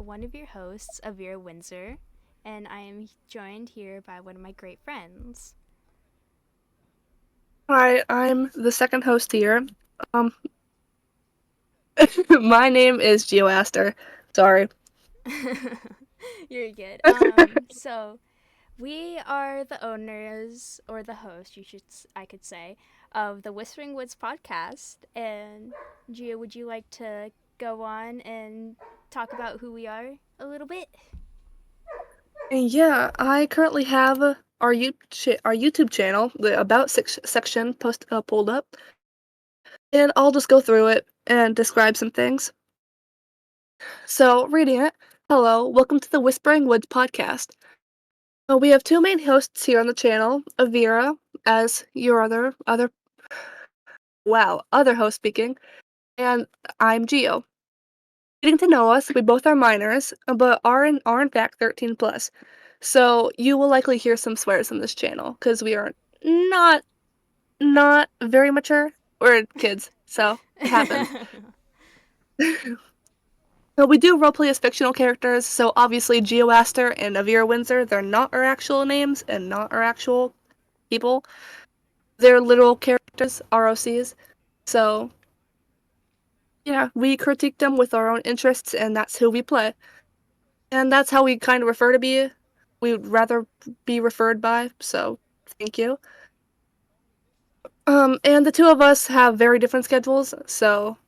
one of your hosts, Avira Windsor, and I am joined here by one of my great friends. Hi, I'm the second host here. Um, my name is GeoAster. Sorry. You're good. We are the owners, or the host, I could say, of the Whispering Woods podcast. And Gia, would you like to go on and talk about who we are a little bit? And yeah, I currently have our YouTube channel, the About section pulled up, and I'll just go through it and describe some things. So, reading it, hello, welcome to the Whispering Woods podcast. We have two main hosts here on the channel, Avira, as your other host speaking, and I'm Geo. Getting to know us, we both are minors, but are in fact 13 plus. So you will likely hear some swears on this channel because we are not not very mature. We're kids, so it happens. But we do roleplay as fictional characters, so obviously Geoaster and Avira Windsor, they're not our actual names and not our actual people. They're literal characters, ROCs. So yeah, we critique them with our own interests, and that's who we play. And that's how we kind of refer to be. We would rather be referred by, so thank you. And the two of us have very different schedules, so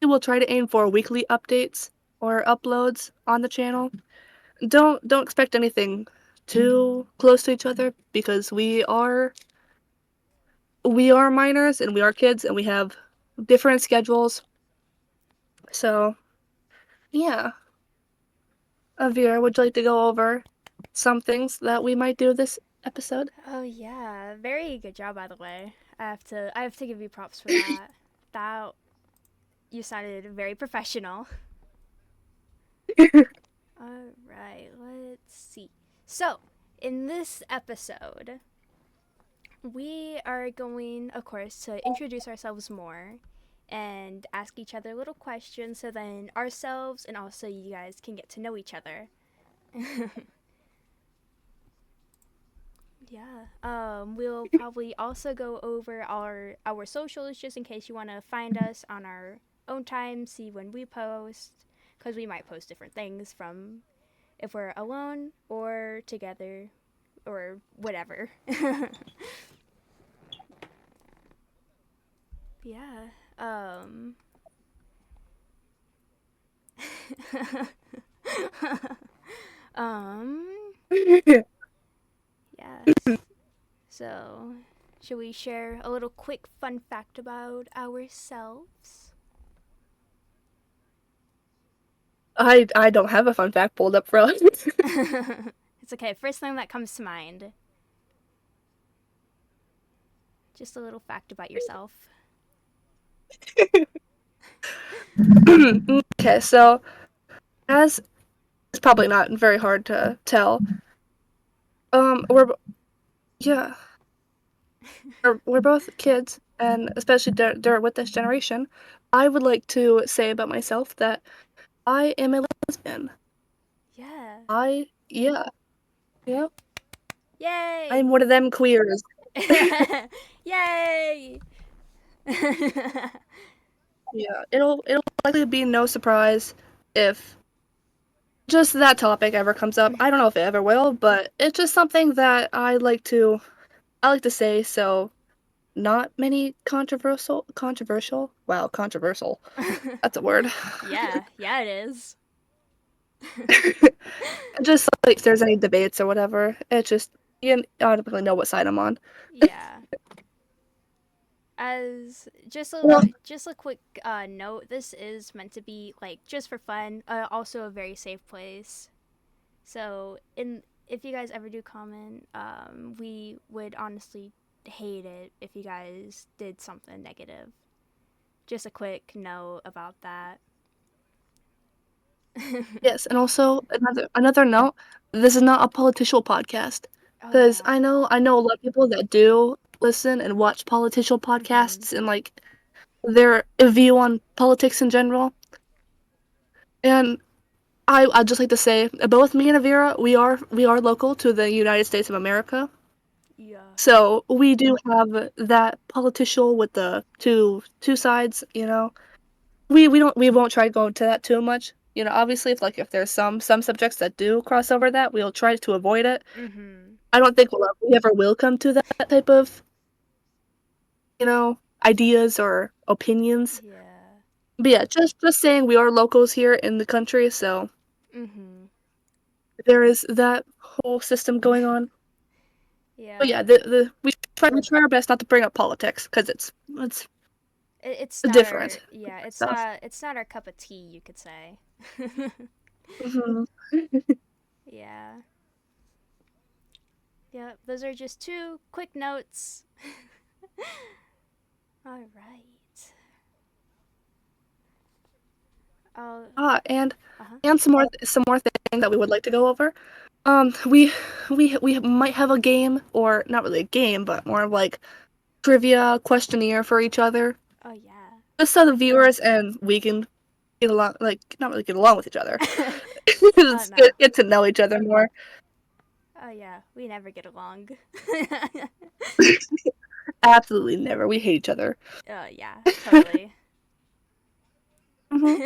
we will try to aim for weekly updates or uploads on the channel. Don't expect anything too close to each other because we are minors and we are kids and we have different schedules. So yeah. Vera, would you like to go over some things that we might do this episode? Oh yeah, very good job by the way. I have to give you props for that. That you sounded very professional. All right, let's see. So, in this episode, we are going, of course, to introduce ourselves more and ask each other little questions so then ourselves and also you guys can get to know each other. Yeah. We'll probably also go over our socials just in case you want to find us on our own time, see when we post, because we might post different things from if we're alone or together or whatever. Yeah. um. Yes. So, should we share a little quick fun fact about ourselves? I don't have a fun fact pulled up for us. It's okay. First thing that comes to mind. Just a little fact about yourself. Okay, so as it's probably not very hard to tell. Yeah, we're both kids, and especially with this generation, I would like to say about myself that I am a lesbian. Yeah. Yeah, yeah, Yay! I'm one of them queers. Yay! Yeah, it'll likely be no surprise if just that topic ever comes up. I don't know if it ever will, but it's just something that I like to say. So not many controversial. Wow, controversial. That's a word. Yeah, yeah, it is. Just like if there's any debates or whatever, it's just I don't really know what side I'm on. Yeah. As Well, just a quick note, this is meant to be like just for fun. Also a very safe place. So in if you guys ever do comment, we would honestly hate it if you guys did something negative. Just a quick note about that. yes, and also another note. This is not a political podcast Oh because yeah. I know a lot of people that do listen and watch political Mhm. podcasts and like their view on politics in general. And I'd just like to say, both me and Avira, we are local to the United States of America. Yeah. So we do have that political with the two sides, you know. We won't try to go into that too much. You know, obviously if there's some subjects that do cross over that, we'll try to avoid it. Mhm. I don't think we ever will come to that type of, ideas or opinions. Yeah. But yeah, just saying we are locals here in the country, so Mhm. there is that whole system going on. But Yeah. yeah, the we try our best not to bring up politics because it's It's not our, different yeah, stuff. it's not our cup of tea, you could say. Hmm. Yeah. Yeah, those are just two quick notes. All right. Oh, And uh-huh. some more thing that we would like to go over. We might have a game, or not really a game, but more of like trivia questionnaire for each other, Oh yeah. just so the viewers and we can get along, like not really get along with each other, just No. get to know each other more. Oh yeah, we never get along. Absolutely never. We hate each other. Yeah, totally. Hmm.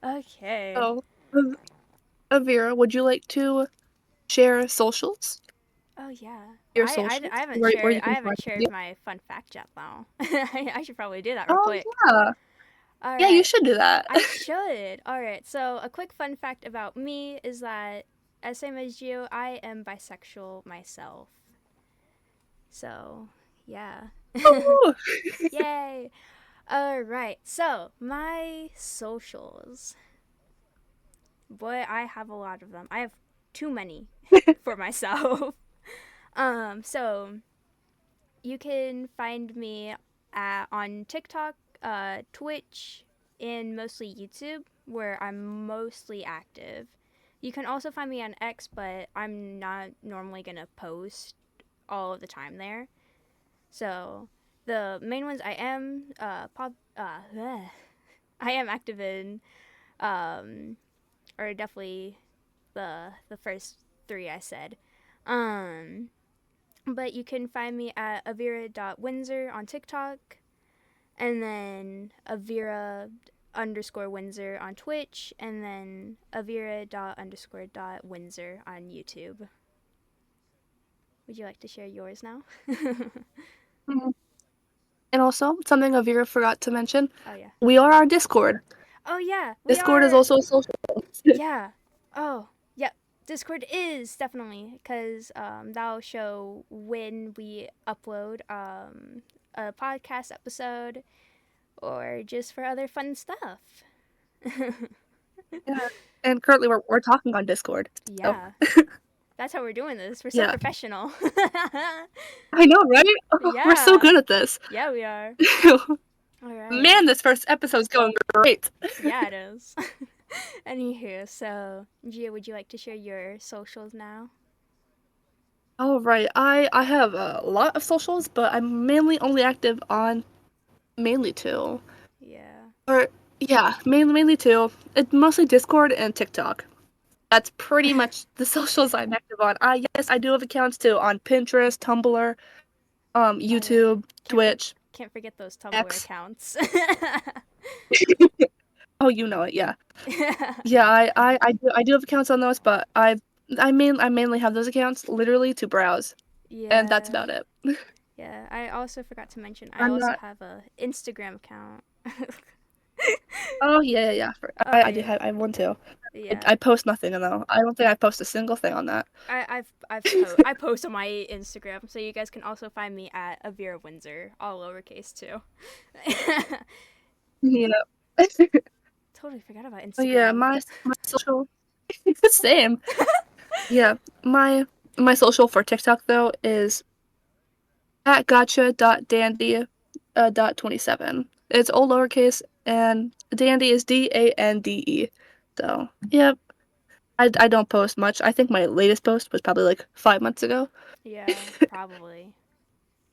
Okay. So, Avira, would you like to share socials? Oh yeah. Your socials, where you I can haven't find shared you? my fun fact yet though. I should probably do that real Oh quick. yeah, All yeah. You right. should do that. I should. All right. So, a quick fun fact about me is that, as same as you, I am bisexual myself. So, yeah. Oh, Yay. All right. So, my socials. Boy, I have a lot of them. I have too many for myself. So you can find me on TikTok, Twitch, and mostly YouTube, where I'm mostly active. You can also find me on X, but I'm not normally gonna post all of the time there. So the main ones I am I am active in um, are definitely the first three I said. Um, but you can find me at avira.windsor on TikTok, and then Avira underscore Windsor on Twitch, and then Avira dot underscore dot Windsor on YouTube. Would you like to share yours now? mhm. And also something Avira forgot to mention. Oh yeah. We are on Discord. Oh yeah, we Discord is are. also a social. Yeah. Oh yeah. Discord is definitely because that'll show when we upload a podcast episode or just for other fun stuff. Yeah. And currently we're talking on Discord. So Yeah, that's how we're doing this. We're so yeah. professional. I know, right? Oh, we're so Yeah. good at this. Yeah, we are. All right. Man, this first episode's going great. Yeah, it is. Anywho, so Gia, would you like to share your socials now? All right. I have a lot of socials, but I'm mainly only active on mainly two. Yeah. Or yeah, mainly two. It's mostly Discord and TikTok. That's pretty much the socials I'm active on. Yes, I do have accounts too on Pinterest, Tumblr, Oh yeah. YouTube, Can't for- Twitch, can't forget those Tumblr X. accounts. Oh, you know it, yeah. Yeah, I do have accounts on those, but I mainly have those accounts literally to browse, and that's Yeah. about it. Yeah. I also forgot to mention I I'm also not. have a Instagram account. Oh yeah, yeah, yeah. Oh I do yeah. have. I have one too. Yeah. I post nothing though. I don't think I post a single thing on that. I post on my Instagram, so you guys can also find me at Avira Windsor, all lowercase too. Yeah. Totally forgot about Oh yeah, Instagram. my social. Same. Yeah, my social for TikTok though is at gotcha.dandy dot 27. It's all lowercase and dandy is DANDE. So yep, I don't post much. I think my latest post was probably like 5 months ago. Yeah, probably.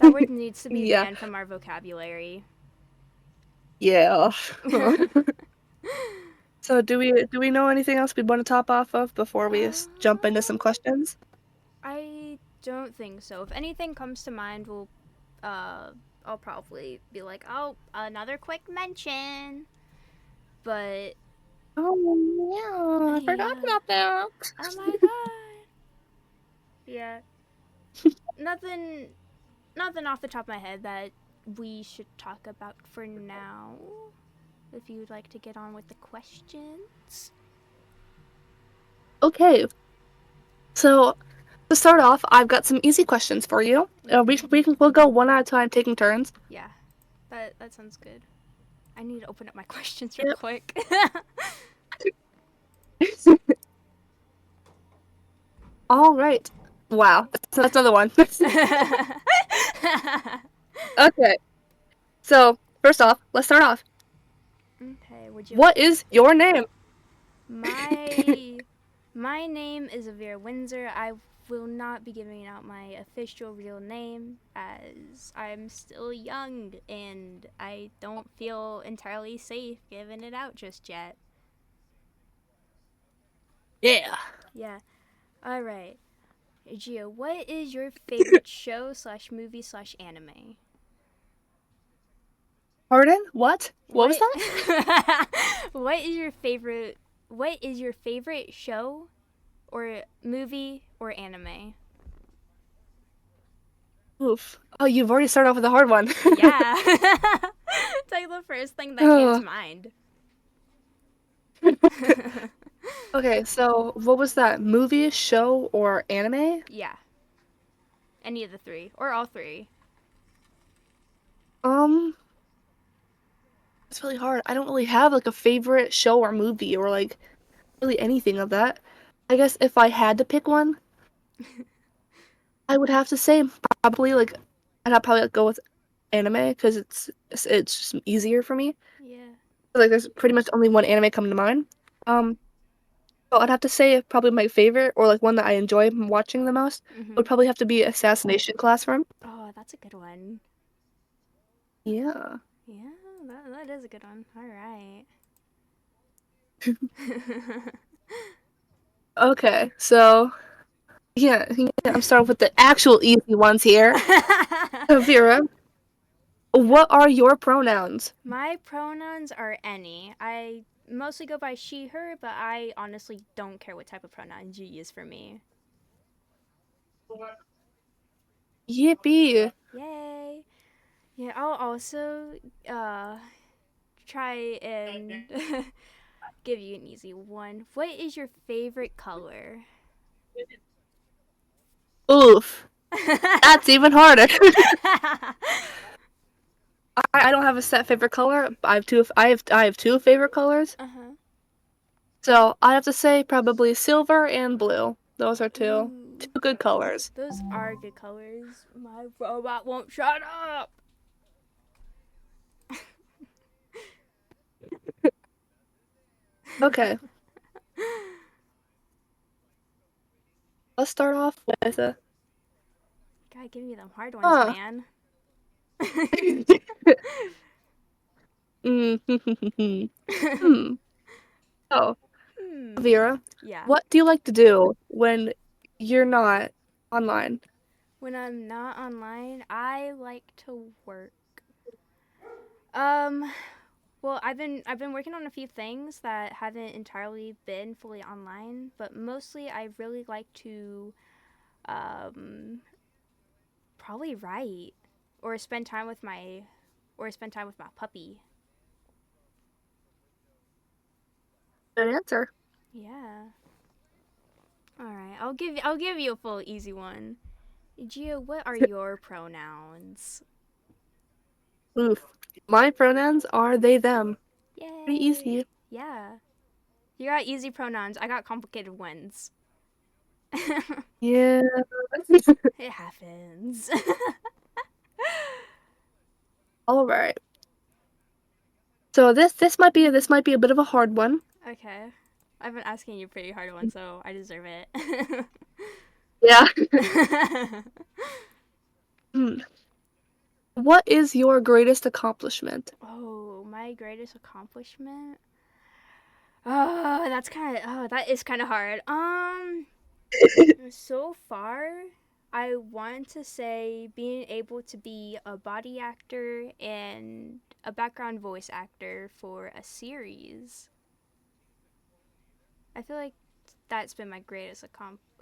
That word needs to be Yeah. banned from our vocabulary. Yeah. So do we know anything else we want to top off of before we jump into some questions? I don't think so. If anything comes to mind, uh, I'll probably be like, oh, another quick mention. But Oh yeah, I forgot yeah, about that. oh my god, yeah, nothing, nothing off the top of my head that we should talk about for now. If you'd like to get on with the questions. Okay, so to start off, I've got some easy questions for you. We'll go one at a time, taking turns. Yeah, that sounds good. I need to open up my questions real Yep. quick. All right. Wow, that's another one. Okay, so first off, let's start off. Okay, would you? What is your name? My my name is Avira Windsor. I will not be giving out my official real name as I'm still young and I don't feel entirely safe giving it out just yet. Yeah. Yeah. All right. Gio, what is your favorite show slash movie slash anime? Pardon? What? What was What? that? What is your favorite? What is your favorite show, or movie, or anime? Oof. Oh, you've already started off with a hard one. Yeah. It's like the first thing that came to Oh. mind. Okay, so what was that? Movie, show, or anime? Yeah. Any of the three, or all three. Um, it's really hard. I don't really have like a favorite show or movie or like really anything of that. I guess if I had to pick one, I would have to say probably like I'd probably like, go with anime because it's just easier for me. Yeah. Like there's pretty much only one anime coming to mind. Um, so I'd have to say probably my favorite or like one that I enjoy watching the most would Mhm. probably have to be Assassination Classroom. Oh, that's a good one. Yeah. Yeah, that is a good one. All right. Okay, so yeah, I'm starting with the actual easy ones here. Vera, what are your pronouns? My pronouns are any. I mostly go by she, her, but I honestly don't care what type of pronouns you use for me. Yippee. Yay! Yeah, I'll also uh, try and give you an easy one. What is your favorite color? Oof. That's even harder. I don't have a set favorite color. I have two favorite colors. Uh-huh. So I have to say probably silver and blue. Those are two Ooh. two good colors. Those are good colors. My robot won't shut up. Okay, let's start off with Gotta give me them hard ones, huh. man. Mm, hmm. So, Hmm. Vera, Yeah. what do you like to do when you're not online? When I'm not online, I like to work. Um, well, I've been working on a few things that haven't entirely been fully online, but mostly I really like to um probably write or spend time with my puppy. Good answer. Yeah. All right. I'll give you a full easy one. Gia, what are your pronouns? Oof. My pronouns are they, them. Pretty Yay. easy. Yeah. You got easy pronouns. I got complicated ones. Yeah. It happens. All right. So this might be a bit of a hard one. Okay. I've been asking you pretty hard ones, so I deserve it. Yeah. Hmm. What is your greatest accomplishment? Oh, my greatest accomplishment. Oh, that is kind of hard. So far, I want to say being able to be a body actor and a background voice actor for a series. I feel like that's been my greatest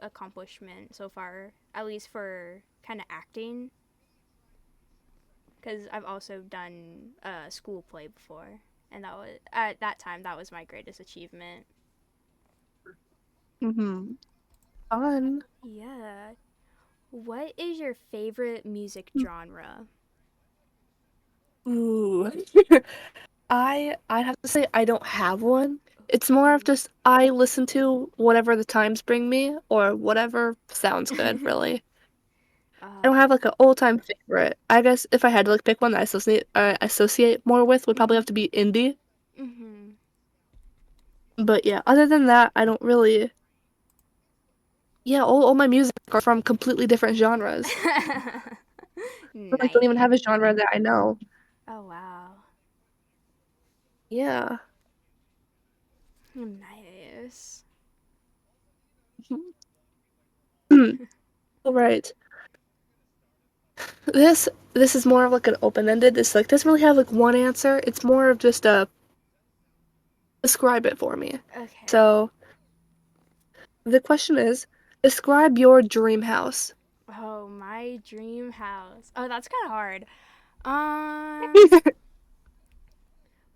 accomplishment so far, at least for kind of acting, because I've also done school play before, and that was at that time that was my greatest achievement. Mm-hmm. Fun. Yeah. What is your favorite music genre? Ooh. I'd have to say I don't have one. It's more of Ooh. just I listen to whatever the times bring me or whatever sounds good, really. I don't uh, have like an all-time favorite. I guess if I had to like pick one that I associate more with would probably mhm. have to be indie. Mhm. But yeah, other than that, I don't really. Yeah, all my music are from completely different genres. I like don't even Nice. have a genre that I know. Oh wow. Yeah. Nice. All right. This is more of like an open-ended. This like doesn't really have like one answer. It's more of just a describe it for me. Okay. So the question is, describe your dream house. Oh, my dream house. Oh, that's kind of hard. Um,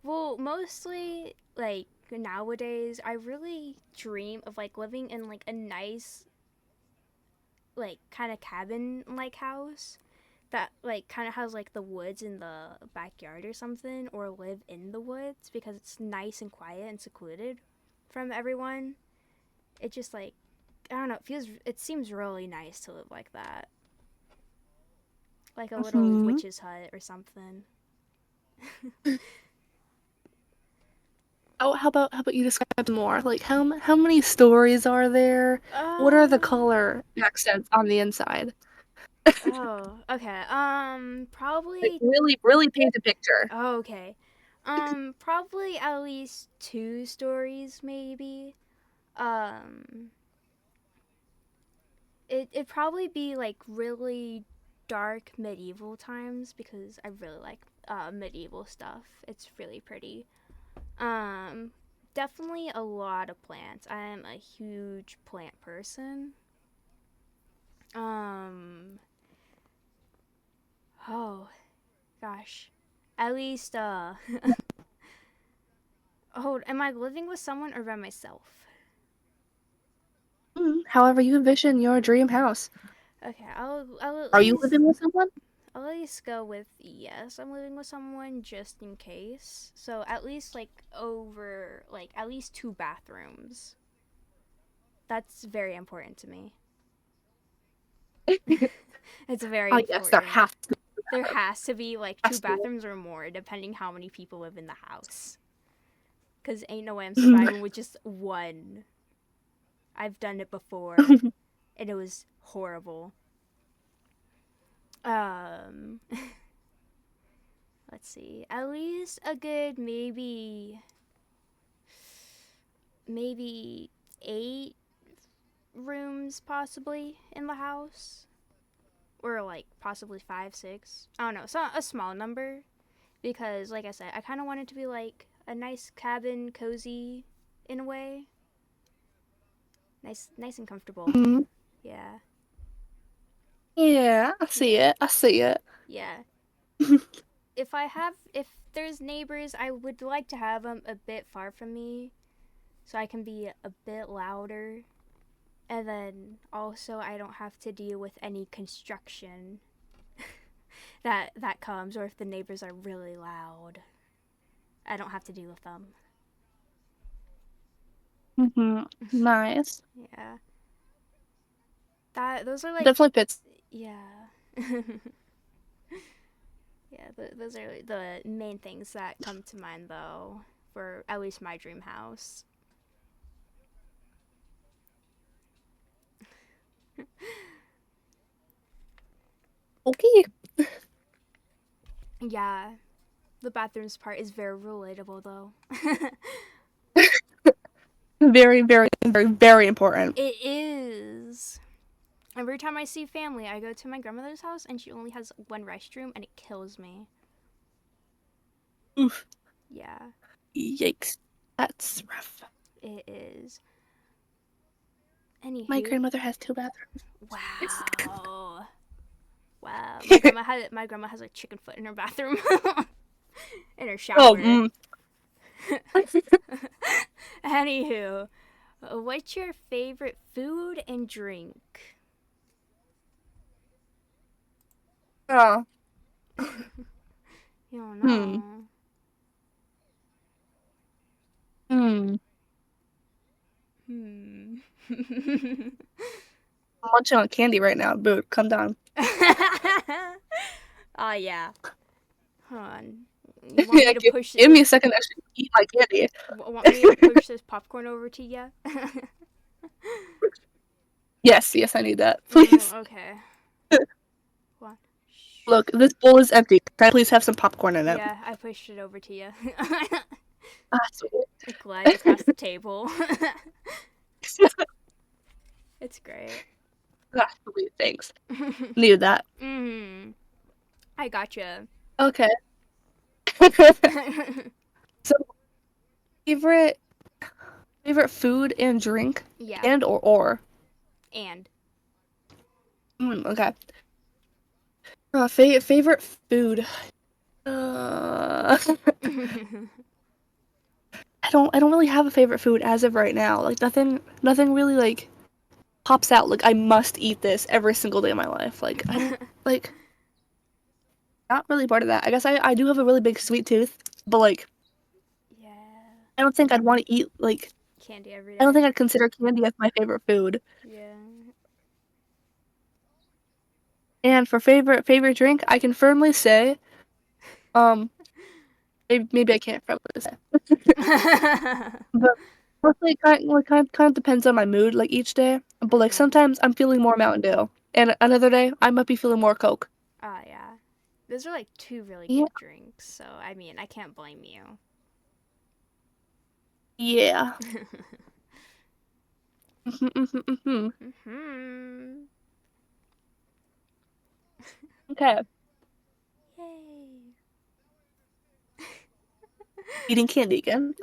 well, mostly like nowadays, I really dream of like living in like a nice like kind of cabin like house that like kind of has like the woods in the backyard or something, or live in the woods because it's nice and quiet and secluded from everyone. It just like I don't know, it seems really nice to live like that. Like a little Hmm. witch's hut or something. Oh, how about you describe more? Like how many stories are there? What are the Uh color accents on the inside? oh, okay. Like Probably really paint a picture. oh, okay. Probably at least 2 stories maybe. Um it'd probably be like really dark medieval times because I really like medieval stuff. It's really pretty. Um, Definitely a lot of plants. I am a huge plant person. Um, oh gosh, at least oh, am I living with someone or by myself? However you envision your dream house. Okay, I'll at Are you least living with someone? I'll at least go with yes. I'm living with someone just in case. So at least like over like at least 2 bathrooms. That's very important to me. It's very Oh yes, there important. has to There has to be like two has to bathrooms or more, depending how many people live in the house. Cause ain't no way I'm be. surviving with just one. I've done it before, and it was horrible. Um, let's see. At least a good maybe 8 rooms possibly in the house, or like possibly 5, 6. I don't know. So a small number because, like I said, I kind of want it to be like a nice cabin, cozy, in a way. Nice and comfortable. Mhm. Yeah, Yeah, I see yeah, it. I see it. yeah. If there's neighbors, I would like to have them a bit far from me, so I can be a bit louder, and then also I don't have to deal with any construction that comes, or if the neighbors are really loud, I don't have to deal with them. Nice. Yeah, that those are like Definitely fits. yeah. Yeah, those are the main things that come to mind, though, for at least my dream house. Okay. Yeah, the bathrooms part is very relatable though. Very, very, very, very important. It is. Every time I see family, I go to my grandmother's house and she only has one restroom and it kills me. Oof. Yeah, Yikes. That's rough. it is. My Anywho, grandmother has 2 bathrooms. wow. Wow, my grandma has a chicken foot in her bathroom, in her Oh, shower. Anywho, what's your favorite food and drink? oh. You don't Hmm. know. Hmm. Hmm. I'm munching on candy right now. Boo, come down. Oh yeah. Hold on. You want me Yeah, to push give me a this? second to actually eat my candy. Want me to push this popcorn over to you? Yes, yes, I need that. Please. Okay. Hold on. Look, this bowl is empty. Can I please have some popcorn in it? Yeah, I pushed it over to you. Ah, sweet. Glide across the table. It's great. Ah, sweet, thanks. Needed that. Mm. I gotcha. Okay. So, favorite food and drink Yeah, and or. and Okay. Favorite food. Uh, I don't really have a favorite food as of right now. Like nothing really like pops out like I must eat this every single day of my life. Like I don't like not really part of that. I guess I do have a really big sweet tooth, but like yeah, I don't think I'd want to eat like candy every I don't day. think I'd consider candy as my favorite food. Yeah. And for favorite drink, I can firmly say, um, maybe I can't firmly say, but mostly kind of depends on my mood, like each day. But like Uh-huh. sometimes I'm feeling more Mountain Dew, and another day I might be feeling more Coke. Oh yeah. Those are like two really Yeah, good drinks, so I mean I can't blame you. yeah. Mhm, mhm, mhm. Hmm. Okay, Yay. eating candy again.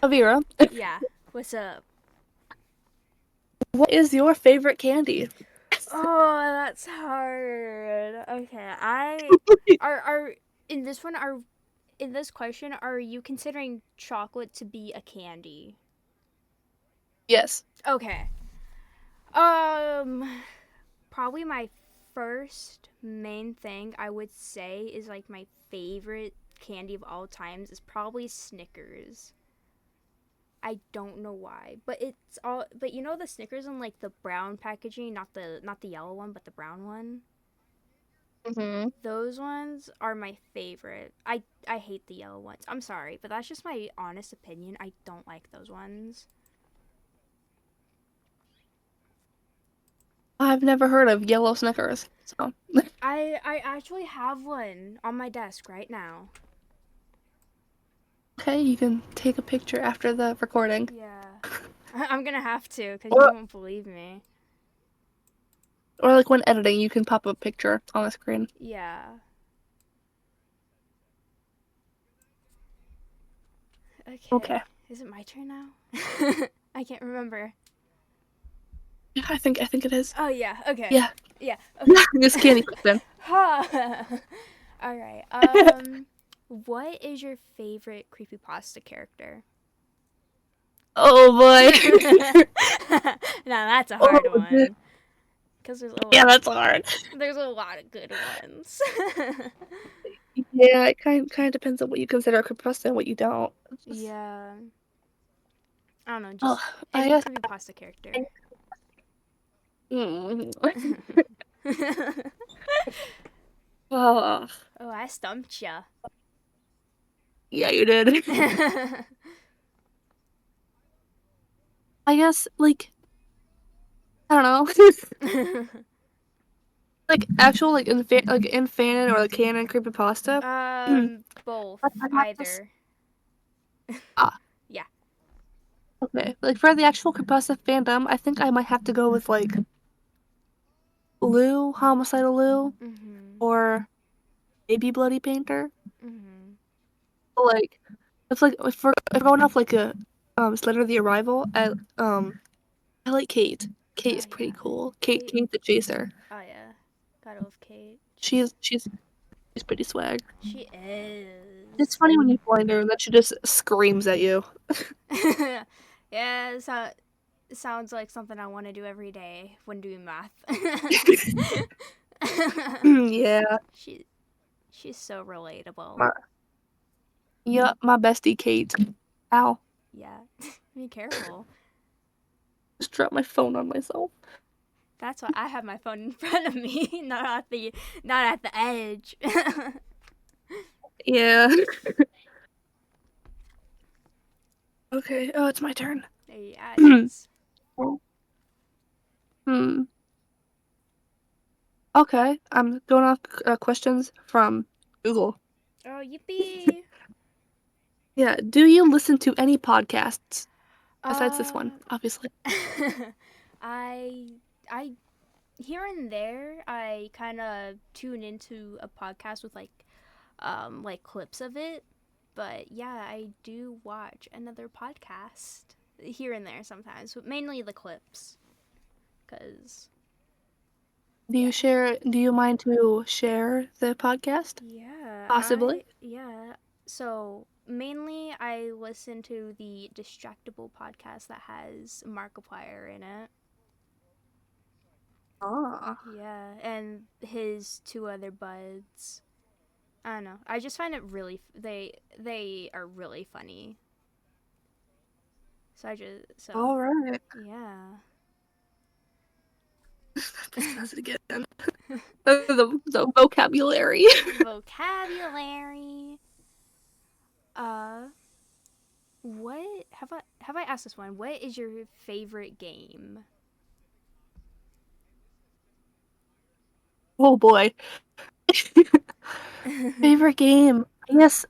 Avira, Yeah. What's up? what is your favorite candy? Oh, that's hard. Okay. I are in this one are in this question are you considering chocolate to be a candy? Yes. Okay. Um probably my first main thing I would say is like my favorite candy of all times is probably Snickers. I don't know why, but it's all. But you know the Snickers in like the brown packaging, not the yellow one, but the brown one. Hmm. Those ones are my favorite. I hate the yellow ones. I'm sorry, but that's just my honest opinion. I don't like those ones. I've never heard of yellow Snickers, so I actually have one on my desk right now. okay, you can take a picture after the recording. Yeah, I'm gonna have to because you Or won't believe me. or like when editing, you can pop a picture on the screen. Yeah. Okay. Okay. Is it my turn now? I can't remember. Yeah, I think it is. Oh yeah. Okay. Yeah. Yeah. Yeah, Okay. this candy question. Ha. All right. What is your favorite creepypasta character? Oh boy. Now that's a Oh, hard one because yeah, that's hard. there's a lot of good ones. Yeah, it kind of depends on what you consider a creepypasta and what you don't. Yeah. I don't know. Oh, Just I any guess. creepypasta character. Mm. Oh, Oh, I stumped ya. yeah, you did. I guess like I don't know. like actual like in fan or like canon creepypasta. Both, I have to either. ah, Yeah. okay. Like for the actual creepypasta fandom, I think I might have to go with like Lou, Homicidal Lou, Mhm. or Baby Bloody Painter. Mhm. But, like it's like if we're going off like a Slender the Arrival, I like Kate. Kate Oh is pretty yeah. cool. Kate. Kate the Chaser. Oh yeah. Gotta love Kate. She's pretty swag. She It's is. funny when you find her and that she just screams at you. Yeah. So it sounds like something I want to do every day when doing math. Yeah. she she's so relatable. My, yeah, my bestie Kate. Ow. Yeah. Be careful. Just dropped my phone on myself. That's why I have my phone in front of me, not at the edge. Yeah. Okay. Oh, it's my turn. Yeah, it is. Hmm. Okay. I'm going off questions from Google. Oh, yippee. Yeah. Do you listen to any podcasts besides this one? Uh, Obviously. I I here and there I kind of tune into a podcast with like clips of it, but yeah, I do watch another podcast here and there sometimes, but mainly the clips, cause yeah, Do you mind to share the podcast? yeah, Possibly. So mainly I listen to the Distractible podcast that has Markiplier in it. Ah. Yeah, and his two other buds. I don't know. I just find it really they are really funny. So All right. yeah. This does it again. The vocabulary. Vocabulary. Uh what have I asked this one? What is your favorite game? Oh boy. Favorite game. Yes,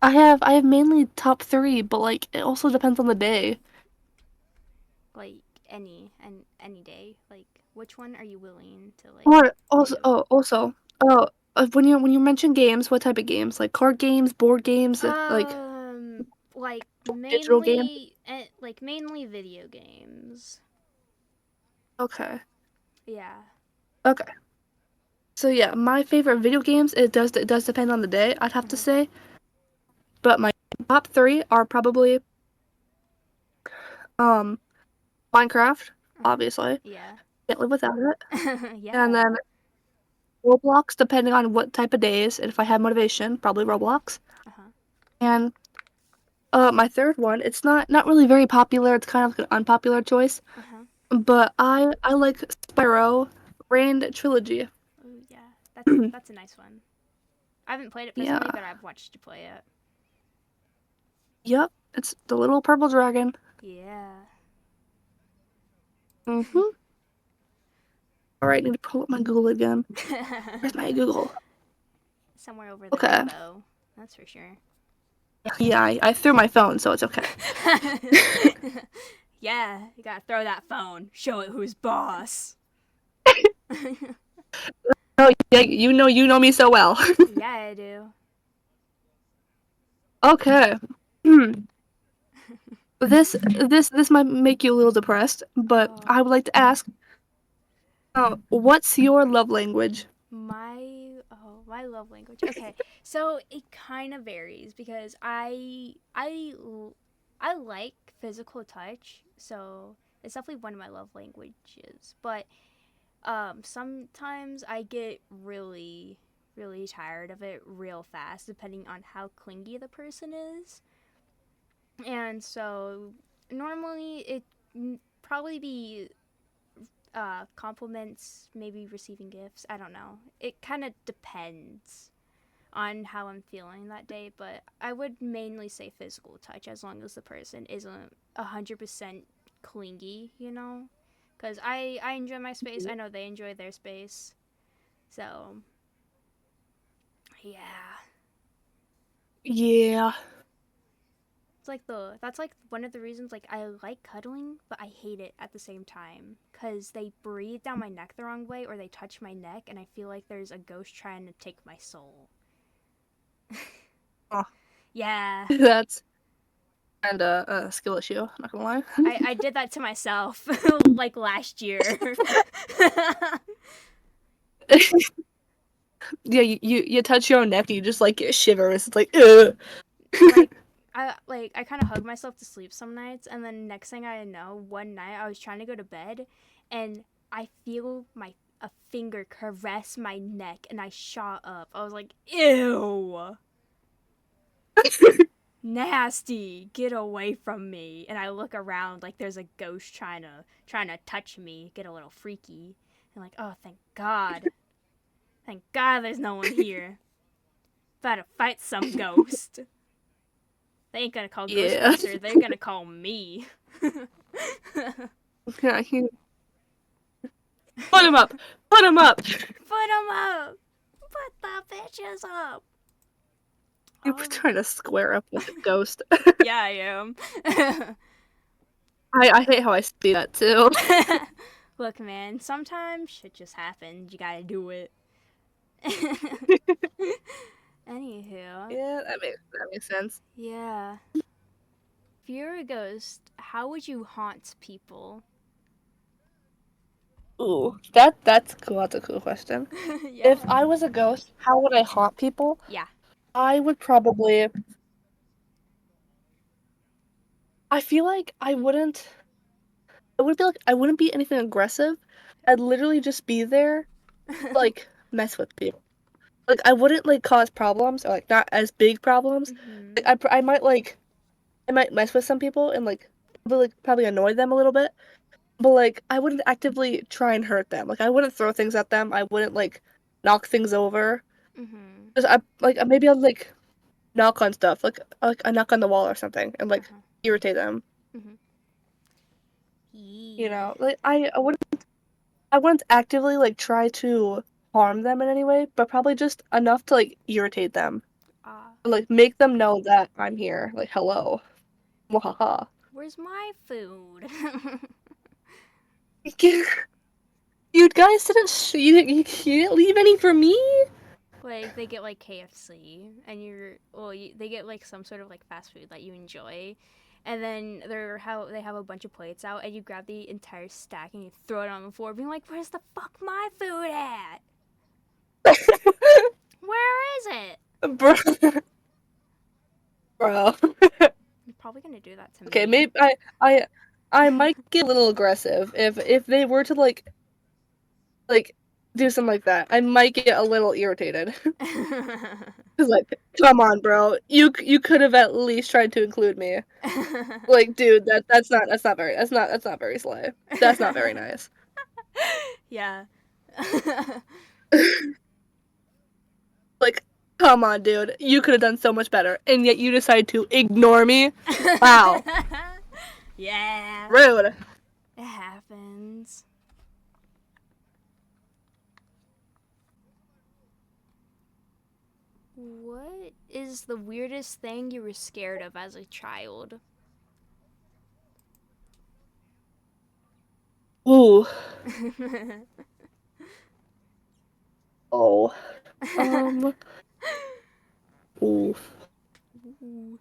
I have mainly top three, but like it also depends on the day. Like any day. Like which one are you willing to Or also do? oh also when you mention games, what type of games? Like card games, board games, like Um, like digital games? mainly video games. Okay. Yeah. Okay. So yeah, my favorite video games it does depend on the day, I'd have to Mhm. say. But my top three are probably um Minecraft, Uh huh. obviously. Yeah. Can't live without it. And Yeah. then Roblox, depending on what type of days, and if I have motivation, probably Roblox. Uh huh. And my third one, it's not really very popular. It's kind of like an unpopular choice, Uh huh. but I like Spyro Grand Trilogy. Oh yeah. That's a nice one. I haven't played it personally, Yeah. but I've watched you play it. Yep. It's the little purple dragon. Yeah. Mhm. All right, need to pull up my Google again. Where's my Google? Somewhere over there, Okay. though. That's for sure. Yeah, I threw my phone, so it's okay. Yeah, you gotta throw that phone. Show it who's boss. Oh yeah, you know me so well. Yeah, I do. Okay. Hmm. This might make you a little depressed, but Oh, I would like to ask, what's your love language? my love language. Okay, so it kind of varies because I like physical touch, so it's definitely one of my love languages. But sometimes I get really tired of it real fast, depending on how clingy the person is. And so normally probably be compliments, maybe receiving gifts. I don't know. It kind of depends on how I'm feeling that day, but I would mainly say physical touch as long as the person isn't 100% clingy, you know? because I enjoy my space. I know they enjoy their space. So yeah, Yeah. it's like the that's like one of the reasons like I like cuddling, but I hate it at the same time because they breathe down my neck the wrong way or they touch my neck, and I feel like there's a ghost trying to take my soul. Oh, Yeah, that's kind of a skill issue. Not gonna lie. I did that to myself like last year. Yeah, you touch your own neck and you just like get shivers. It's like, ugh. like I kind of hug myself to sleep some nights, and then next thing I know, one night I was trying to go to bed, and I feel my a finger caress my neck, and I shot up. I was like, ew, nasty, get away from me. And I look around like there's a ghost trying to touch me, get a little freaky. And like, oh, thank God, there's no one here. About to fight some ghost. They ain't gonna call Yeah. Ghostbuster. They're gonna call me. Yeah, put him up. Put him up. Put them up. Put the bitches up. You're Oh, trying to square up with a ghost. yeah, I am. I hate how I see that too. Look, man, sometimes shit just happens. You gotta do it. Anywho, Yeah, that makes sense. yeah. If you're a ghost, how would you haunt people? Ooh, that's cool. That's a cool question. Yeah. If I was a ghost, how would I haunt people? Yeah. I would probably. I feel like I wouldn't. I would be like I wouldn't be anything aggressive. I'd literally just be there, like mess with people. Like I wouldn't like cause problems or like not as big problems. Mhm. Like I might mess with some people and probably annoy them a little bit. But like I wouldn't actively try and hurt them. Like I wouldn't throw things at them. I wouldn't like knock things over. Mhm. Just I like maybe I'll like knock on stuff. Like I knock on the wall or something and Uh like huh. irritate them. Mhm. You Yeah. know, like I wouldn't actively like try to harm them in any way, but probably just enough to like irritate them. Ah. Like make them know that I'm here. Like hello. Wahaha. Where's my food? You guys didn't you didn't leave any for me? Like they get like KFC, and they get like some sort of like fast food that you enjoy, and then they have a bunch of plates out, and you grab the entire stack and you throw it on the floor, being like, "Where's the fuck my food at? Where is it?" Bro. Bro. You're probably gonna do that to Okay, me. maybe I might get a little aggressive if they were to like do something like that. I might get a little irritated. Cause like, come on, bro. You could have at least tried to include me. Like, dude, that's not very slay. That's not very nice. Yeah. Like, come on, dude. You could have done so much better, and yet you decide to ignore me. Wow, Yeah. rude. It happens. What is the weirdest thing you were scared of as a child? Ooh. Oh. Um. Ooh. Ooh.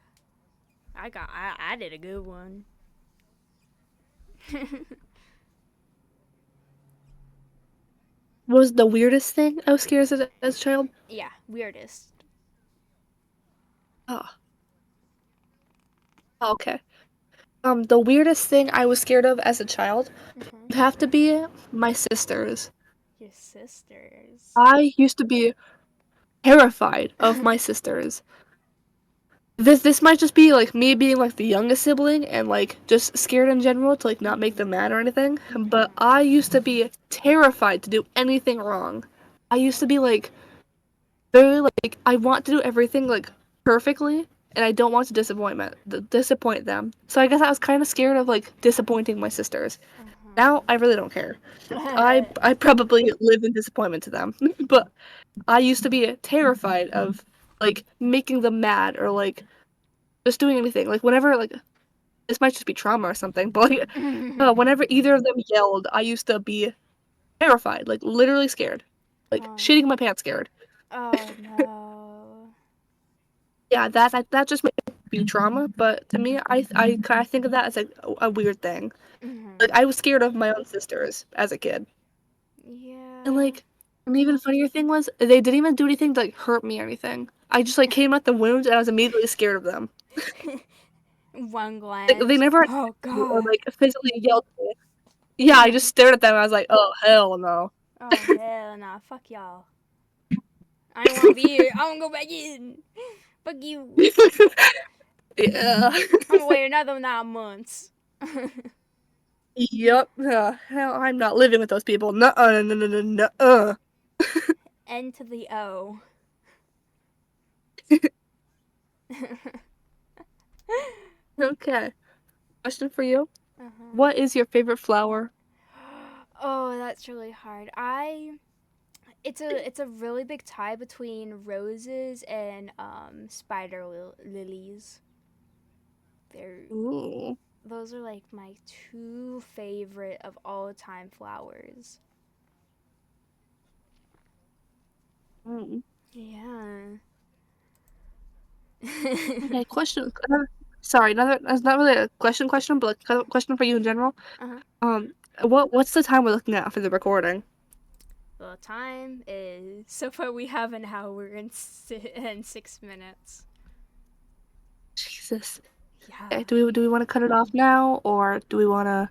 I did a good one. Was the weirdest thing I was scared as a child? Yeah, weirdest. Oh. Okay. The weirdest thing I was scared of as a child Hmm. would have to be my sisters. Your sisters. I used to be terrified of my sisters. This might just be like me being like the youngest sibling and like just scared in general to like not make them Mhm. mad or anything. But Mhm. I used to be terrified to do anything wrong. I used to be like very like I want to do everything like perfectly and I don't want to disappoint them. So I guess I was kind of scared of like disappointing my sisters. Now I really don't care. I probably live in disappointment to them. But I used to be terrified of like making them mad or like just doing anything. Like whenever like this might just be trauma or something, but like whenever either of them yelled, I used to be terrified, like literally scared. Like Oh, shitting my pants scared. oh no. Yeah, that just might be trauma, but to me I kind of think of that as like a weird thing. Like Mhm. I was scared of my own sisters as a kid. And Yeah. like an even funnier thing was they didn't even do anything to like hurt me or anything. I just like came at the wounds and I was immediately scared of them. One Like they glance. never Oh attacked me or god. like physically yelled at me. Yeah, I just stared at them and I was like, oh hell no. Oh hell nah. Fuck y'all. I don't want to be here. I want to go back in. Fuck you. Yeah. I'm gonna wait another 9 months. Yep. Hell, I'm not living with those people. Nuh-uh, no, no, no, no, no. N to the O. Okay. Question for you. Uh-huh. What is your favorite flower? Oh, that's really hard. It's a really big tie between roses and lilies. They're Ooh. those are like my two favorite of all time flowers. Mm. Yeah. Okay, question. Sorry, another. That's not really a question, but like a question for you in general. Uh-huh. What's the time we're looking at for the recording? The time is so far we have an hour and, and 6 minutes. Jesus. Yeah. Okay, do we want to cut it off now, or do we want to?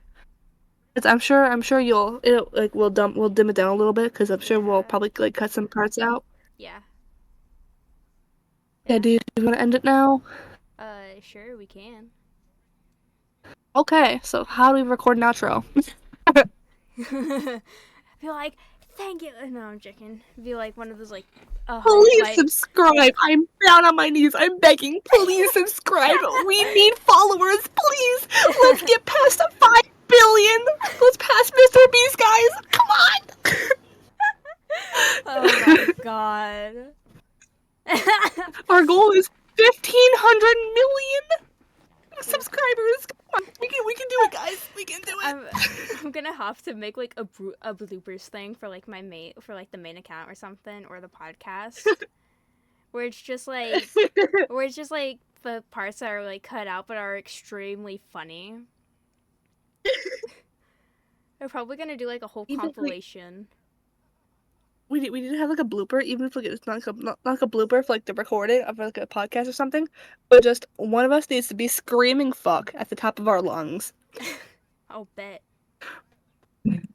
I'm sure we'll dim it down a little bit because I'm sure we'll Yeah. probably like cut some parts out. Yeah. Yeah, Yeah. do you want to end it now? Sure we can. Okay, so how do we record an outro? Be like, thank you. No, I'm joking. Be like one of those like Please like subscribe. I'm down on my knees. I'm begging. Please subscribe. We need followers. Please. Let's get past the 5 billion. Let's pass Mr. Beast, guys. Come Oh my on. god. Our goal is 1,500 million subscribers. Come on. We can do it, guys. We can do I'm it. I'm gonna have to make like a bloopers thing for like the main account or something or the podcast where it's just like the parts that are like cut out but are extremely funny. We're probably gonna do like a whole Even like compilation. we need to have like a blooper, even if like it's not like a blooper for like the recording of like a podcast or something, but just one of us needs to be screaming fuck at the top of our lungs. I'll bet.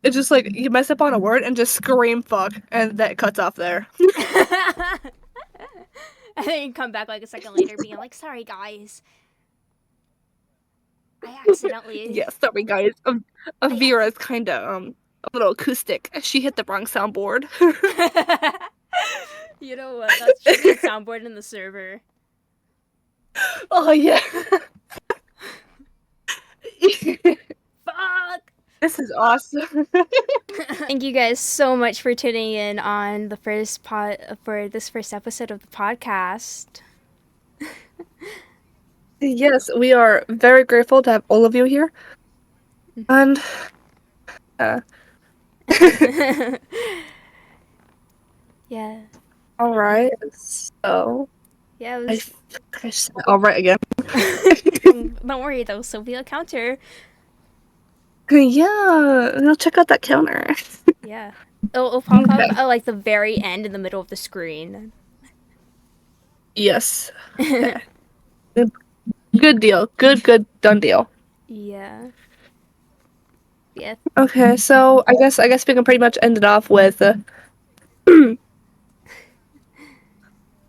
It's just like you mess up on a word and just scream fuck, and that cuts off there. And then you come back like a second later being like, sorry guys. I accidentally Yeah, sorry guys. I Avira is kind of a little acoustic. She hit the wrong soundboard. You know what? That should be a soundboard in the server. Oh yeah. Fuck! This is awesome. Thank you guys so much for tuning in on the first for this first episode of the podcast. Yes, we are very grateful to have all of you here. And Yeah. all right. So Yeah, it I was. think I said all right again. Don't worry though, Sylvia counter. Yeah, I'll check out that counter. Yeah. It'll pop up Okay. at like the very end in the middle of the screen. Yes. Okay. Good deal. Good. Done deal. Yeah. Yeah. Okay, so I guess we can pretty much end it off with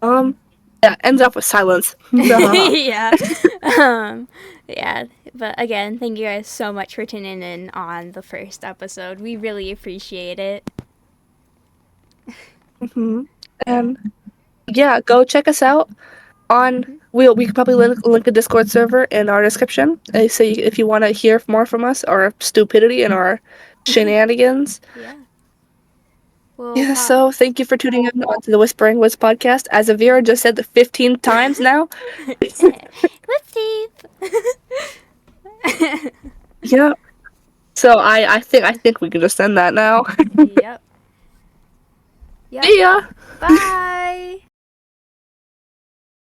yeah, ends off with silence. Yeah. Um, yeah. But again, thank you guys so much for tuning in on the first episode. We really appreciate it. And yeah, go check us out on we could probably link a Discord server in our description. So if you want to hear more from us, our stupidity and our shenanigans. Yeah. Well, Yeah, so thank you for tuning in onto the Whispering Wiz podcast. As Avira just said the 15th times now. whoopsies. Yeah. So I think we can just end that now. Yep. Yep. See ya. Bye.